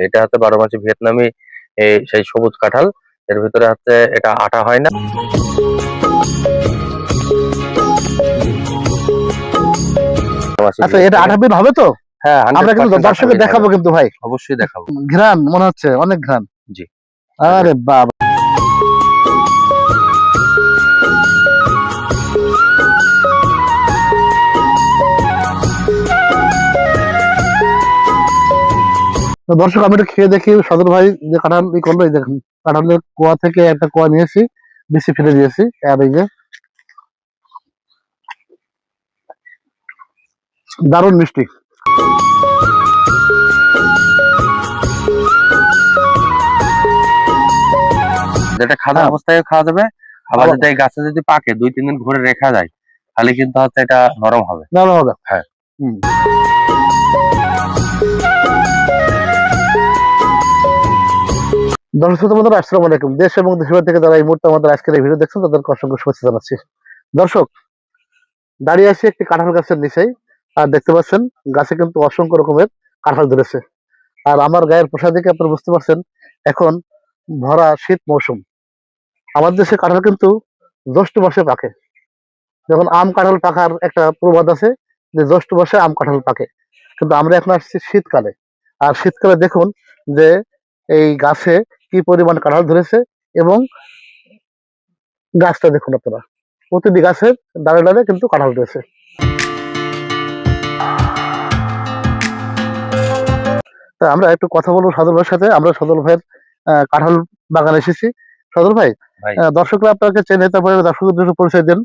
এটা হচ্ছে 12 মাসি ভিয়েতনামি সেই সবুজ কাঁঠাল। এর ভিতরে হচ্ছে এটা আটা হয় না। আচ্ছা, এটা 8 দিন হবে তো? হ্যাঁ, আমরা কিন্তু দর্শকদের দেখাবো কিন্তু ভাই, অবশ্যই দেখাবো। ঘ্রাণ মনে হচ্ছে অনেক ঘ্রাণ। জি। আরে বাবা, দর্শক আমি একটু খেয়ে দেখি সদর ভাই যে কাঁঠাল করলো। এই দেখুন, কাঁঠালের কোয়া থেকে একটা কোয়া নিয়েছি, বেশি ফেলে দিয়েছি। আর এই যে দারুণ মিষ্টি। যেটা খাওয়া অবস্থায় খাওয়া যাবে, আবার যদি এই গাছে যদি পাকে 2-3 দিন ঘুরে রেখা যায় তাহলে কিন্তু হচ্ছে এটা নরম হবে। নরম হবে, হ্যাঁ। দর্শক বন্ধুরা, আসসালামু আলাইকুম। দেশ এবং দেশের বাইরে থেকে যারা এই মুহূর্তে আমাদের আজকের এই ভিডিও দেখছেন তাদেরকে অসংখ্য শুভেচ্ছা জানাচ্ছি। দর্শক, দাঁড়িয়ে আছি একটি কাঁঠাল গাছের নিচেই, আর দেখতে পাচ্ছেন গাছে কিন্তু অসংখ্য রকমের কাঁঠাল ধরেছে। আর আমার গায়ের পোশাক দেখে আপনারা বুঝতে পারছেন এখন ভরা শীত মৌসুম। আমাদের দেশে কাঁঠাল কিন্তু জ্যৈষ্ঠ মাসে পাকে। যখন আম কাঁঠাল পাকার একটা প্রবাদ আছে যে জ্যৈষ্ঠ মাসে আম কাঁঠাল পাকে, কিন্তু আমরা এখন আসছি শীতকালে। আর শীতকালে দেখুন যে এই গাছে কি পরিমাণ কাঁঠাল ধরেছে, এবং গাছটা দেখুন আপনারা, প্রতিটি গাছের ডালে ডালে কিন্তু কাঁঠাল রয়েছে। তা আমরা একটু কথা বলবো সদর ভাইয়ের সাথে। আমরা সদর ভাইয়ের কাঁঠাল বাগানে এসেছি। সদর ভাই, দর্শকরা আপনাকে চেনে, তারপরে দর্শকদের পরিচয় দেন।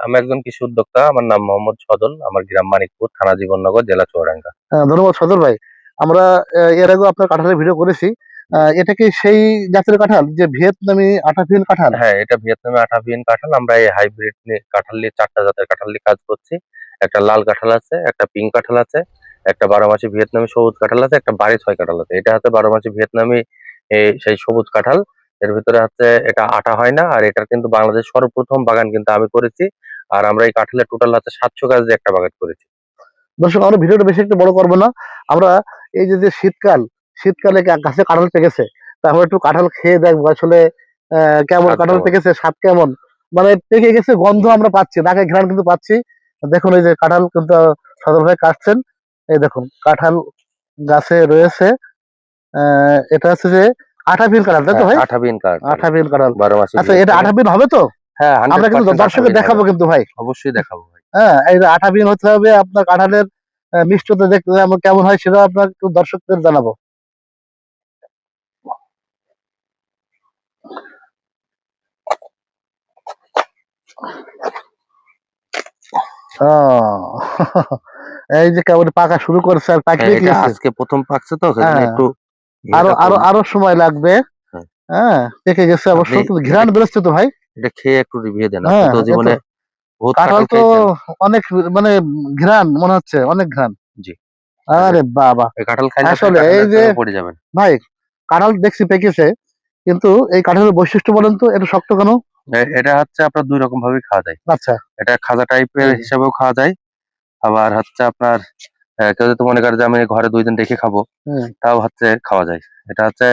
আমি একজন কৃষি উদ্যোক্তা, আমার নাম মোহাম্মদ সদল, আমার গ্রাম মানিকপুর, থানা জীবননগর, জেলা চুয়াডাঙ্গা। ধন্যবাদ সদর ভাই। আমরা এর আগে আপনার কাঁঠালের ভিডিও করেছি। এটা কি সেই জাতের কাঁঠাল যে ভিয়েতনামি আটাভিন কাঁঠাল? হ্যাঁ, এটা ভিয়েতনামি আটাভিন কাঁঠাল। আমরা এই হাইব্রিড কাঁঠাল নিয়ে 4টা জাতের কাঁঠাল নিয়ে কাজ করছি। একটা লাল কাঁঠাল আছে, একটা পিঙ্ক কাঁঠাল আছে, একটা 12 মাসি ভিয়েতনামি সবুজ কাঁঠাল আছে, একটা বাড়ি 6 কাঁঠাল আছে। এটা হচ্ছে 12 মাসি ভিয়েতনামি সেই সবুজ কাঁঠাল। এর ভিতরে হচ্ছে এটা আটা হয় না, আর এটার কিন্তু বাংলাদেশ সর্বপ্রথম বাগান কিন্তু আমি করেছি। আর আমরা এই কাঁঠালের টোটাল হচ্ছে 700 গাছ দিয়ে একটা বাগান করেছি। দর্শক, আমরা ভিডিওটা বেশি একটু বড় করবো না। আমরা এই যে শীতকালে গাছে কাঁঠাল পেকেছে, তারপর একটু কাঁঠাল খেয়ে দেখবো আসলে কেমন কাঁঠাল পেকেছে, স্বাদ কেমন। মানে পেকে গেছে, গন্ধ আমরা পাচ্ছি, নাকে ঘ্রাণ কিন্তু পাচ্ছি। দেখুন এই যে কাঁঠাল কিন্তু সদর ভাই কাটছেন। এই দেখুন কাঁঠাল গাছে রয়েছে। এটা হচ্ছে যে আঠাবিন কাঁঠাল, তাই তো ভাই? আঠাবিন কাঁঠাল। আচ্ছা, এটা আঠাবিন হবে তো? হ্যাঁ, আমরা কিন্তু দর্শকদের দেখাবো কিন্তু ভাই, অবশ্যই দেখাবো ভাই। হ্যাঁ, এই যে আঠাবিন হতে হবে। আপনার কাঁঠালের মিষ্টতা দেখতে কেমন হয় সেটা আপনার একটু দর্শকদের জানাবো। এই যে কেমন পাকা শুরু করেছে, আর পাকলে কি আজকে প্রথম পাকছে তো, একটু আরো আরো আরো সময় লাগবে। হ্যাঁ, পেকে গেছে অবশ্য, কিন্তু ঘ্রাণ বেরোচ্ছে তো ভাই। এটা খেয়ে একটু রিভিউ দেন। আপনি তো জীবনে কাঁঠাল তো অনেক, মানে ঘ্রাণ মনে হচ্ছে অনেক ঘ্রাণ। জি। আরে বাবা, কাঁঠাল খাইলে আসলে এই যে পড়ে যাবেন ভাই, কাঁঠাল দেখছি পেকেছে, কিন্তু এই কাঁঠালের বৈশিষ্ট্য বলেন তো, এটা শক্ত কেন? এটা হচ্ছে আপনার 2 রকম ভাবে খাওয়া যায়। আচ্ছা, এটা খাজা টাইপের হিসাবেও খাওয়া যায়, আবার হচ্ছে আপনার কেউ যদি মনে করে যে আমি ঘরে 2 দিন রেখে খাবো, তাও হচ্ছে খাওয়া যায়। এটা হচ্ছে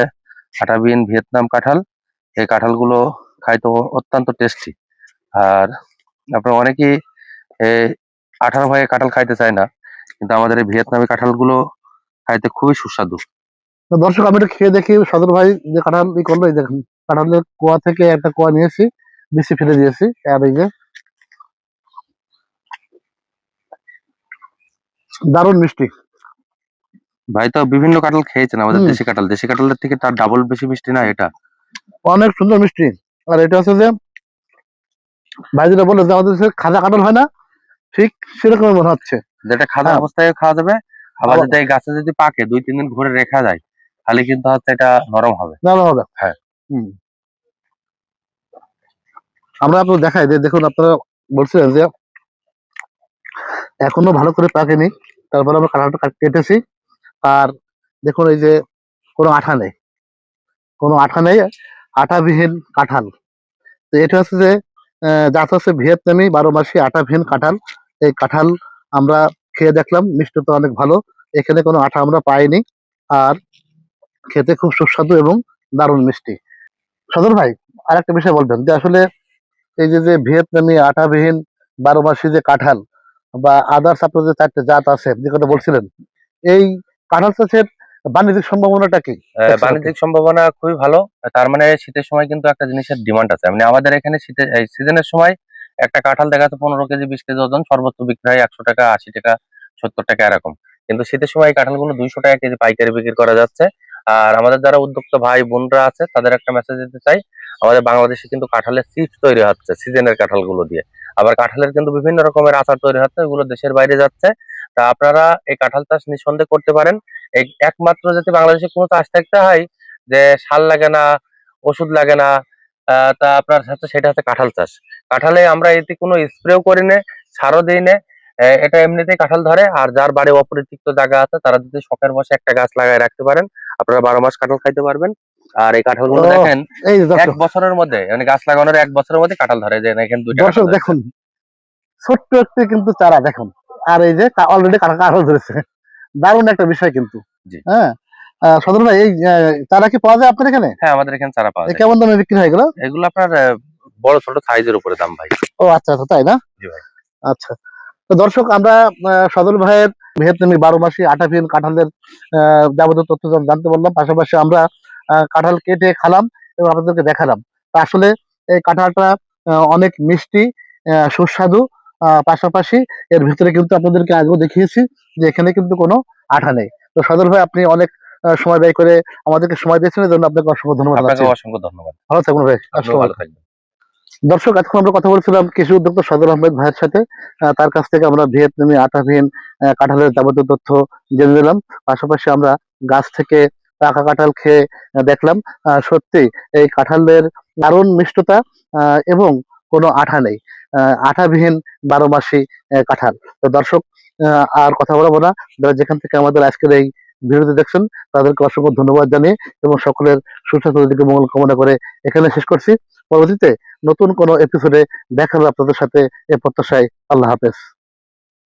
আটাবিন ভিয়েতনাম কাঁঠাল। এই কাঁঠালগুলো খাইতে অত্যন্ত টেস্টি। আর আপনার অনেকেই আঠার ভয়ে কাঁঠাল খাইতে চায় না, কিন্তু আমাদের এই ভিয়েতনামি কাঁঠালগুলো খাইতে খুবই সুস্বাদু। দর্শক আমি একটু খেয়ে দেখি সদর ভাই যে কাঁঠাল করলো। এই দেখুন, কাঁঠালের কোয়া থেকে একটা কোয়া নিয়েছি, বেশি ফেলে দিয়েছি। আর এই যে দারুণ মিষ্টি। ভাই তো বিভিন্ন কাঁঠাল খেয়েছেন, আমাদের দেশি কাঁঠালের থেকে তার ডাবল বেশি মিষ্টি না এটা? অনেক সুন্দর মিষ্টি। আর এটা হচ্ছে যে ভাই যেটা বললো যে আমাদের খাজা কাঁঠাল হয় না, ঠিক সেরকম মনে হচ্ছে। যেটা খাজা অবস্থায় খাওয়া যাবে, আবার যদি এই গাছে যদি পাকে 2-3 দিন ঘুরে রেখা যায় তাহলে কিন্তু হচ্ছে এটা নরম হবে। হ্যাঁ। আমরা আপনার দেখাই যে দেখুন, আপনারা বলছিলেন যে এখনো ভালো করে পাকেনি, তারপরে আমরা কাঁঠালটা কেটেছি। আর দেখুন এই যে কোনো আঠা নেই, কোনো আঠা নেই, আঠাবিহীন কাঁঠাল। তো এটা হচ্ছে যে জাত হচ্ছে ভিয়েতনামি 12 মাসি আটাভিন কাঁঠাল। এই কাঁঠাল আমরা খেয়ে দেখলাম মিষ্টতা অনেক ভালো, এখানে কোনো আঠা আমরা পাইনি, আর খেতে খুব সুস্বাদু এবং দারুণ মিষ্টি। সদর ভাই, আর একটা বিষয় বলবেন যে আসলে এই যে যে ভিয়েতনামি আঠাবিহীন 12 মাসি যে কাঁঠাল বা আদার্স আপনার যে 4টে জাত আছে যে কথা বলছিলেন, এই কাঁঠাল চাষের বাণিজ্যিক সম্ভাবনাটা কি দেখছেন আপনি? বাণিজ্যিক সম্ভাবনা খুবই ভালো। তার মানে শীতের সময় কিন্তু একটা জিনিসের ডিমান্ড আছে, মানে আমাদের এখানে শীতের এই সিজনের সময় একটা কাঁঠাল দেখা যাচ্ছে 15 কেজি 20 কেজি ওজন সর্বোচ্চ বিক্রি হয় 100 টাকা, 80 টাকা, 70 টাকা এরকম। কিন্তু শীতের সময় এই কাঁঠালগুলো 200 টাকা কেজি পাইকারি বিক্রি করা যাচ্ছে। আর আমাদের যারা উদ্যোক্তা ভাই বোনরা আছে তাদের একটা মেসেজ দিতে চাই, আমাদের বাংলাদেশে কিন্তু কাঁঠালের চিপস তৈরি হচ্ছে সিজনের কাঁঠালগুলো দিয়ে। আবার কাঁঠালের কিন্তু বিভিন্ন রকমের আচার তৈরি হচ্ছে, এগুলো দেশের বাইরে যাচ্ছে। তা আপনারা এই কাঁঠাল চাষ নিঃসন্দেহে করতে পারেন। এই একমাত্র যদি বাংলাদেশে কোনো চাষ থাকতে হয় যে সার লাগে না, ওষুধ লাগে না, তা আপনার হচ্ছে সেটা হচ্ছে কাঁঠাল চাষ। কাঁঠালে আমরা এতে কোনো স্প্রেও করি না, সারও দিই না। এটা এমনিতেই কাঁঠাল ধরে। আর যার বাড়ি অপরিত্যক্ত জায়গা আছে তারা যদি শখের বসে একটা গাছ লাগায় রাখতে পারেন, আপনারা 12 মাস কাঁঠাল খাইতে পারবেন। আর এই কাঁঠালগুলো ও, দেখেন এই যে 1 বছরের মধ্যে, মানে গাছ লাগানোর 1 বছরের মধ্যে কাঁঠাল ধরে, যে এখানে 2টা কাঁঠাল দর্শক ধরেছে। দেখুন, ছোট্ট একটি কিন্তু চারা দেখুন, আর এই যে অলরেডি কাঁঠাল ধরেছে, দারুণ একটা বিষয় কিন্তু। জি। হ্যাঁ, সদর ভাই, এই চারা কি পাওয়া যায় আপনার এখানে? হ্যাঁ, আমাদের এখানে চারা পাওয়া যায়। কেমন দামে বিক্রি হয় এগুলো? এগুলো আপনার বড় ছোট সাইজের উপরে দাম ভাই। ও আচ্ছা আচ্ছা, তাই না? জি ভাই। আচ্ছা, তো দর্শক আমরা সদর ভাইয়ের ভিয়েতনামি 12 মাসি আঠাবিহীন কাঁঠালের যাবতীয় তথ্য জানতে পারলাম, পাশাপাশি আমরা কাঁঠাল কেটে খালাম এবং আপনাদেরকে দেখালাম। তা আসলে এই কাঁঠালটা অনেক মিষ্টি, সুস্বাদু, পাশাপাশি এর ভিতরে কিন্তু আপনাদেরকে আগেও দেখিয়েছি যে এখানে কিন্তু কোনো আঠা নেই। তো সদর ভাই, আপনি অনেক সময় ব্যয় করে আমাদেরকে সময় দিয়েছেন, এর জন্য আপনাকে অসংখ্য ধন্যবাদ আপনাকে জানাচ্ছি। অসংখ্য ধন্যবাদ। ভালো থাকুন ভাই, আপনিও আসসালামু ভালো আলাইকুম। থাকবেন। দর্শক, এতক্ষণ আমরা কথা বলছিলাম কৃষি উদ্যোক্তা সদর আহমেদ ভাইয়ের সাথে। তার কাছ থেকে আমরা ভিয়েতনামি আঠাবিহীন কাঁঠালের যাবতীয় তথ্য জেনে নিলাম। পাশাপাশি আমরা গাছ থেকে পাকা কাঁঠাল খেয়ে দেখলাম সত্যি এই কাঁঠালের দারুণ মিষ্টতা এবং কোনো আঠা নেই, আঠাবিহীন 12 মাসি কাঁঠাল। তো দর্শক, আর কথা বলবো না, যারা যেখান থেকে আমাদের আজকের এই ভিডিওটি দেখছেন তাদেরকে অসংখ্য ধন্যবাদ জানিয়ে এবং সকলের সুস্বাস্থ্য দিকে মঙ্গল কামনা করে এখানে শেষ করছি। পরবর্তীতে নতুন কোনো এপিসোডে দেখা হবে আপনাদের সাথে, এ প্রত্যাশায়। আল্লাহ হাফেজ।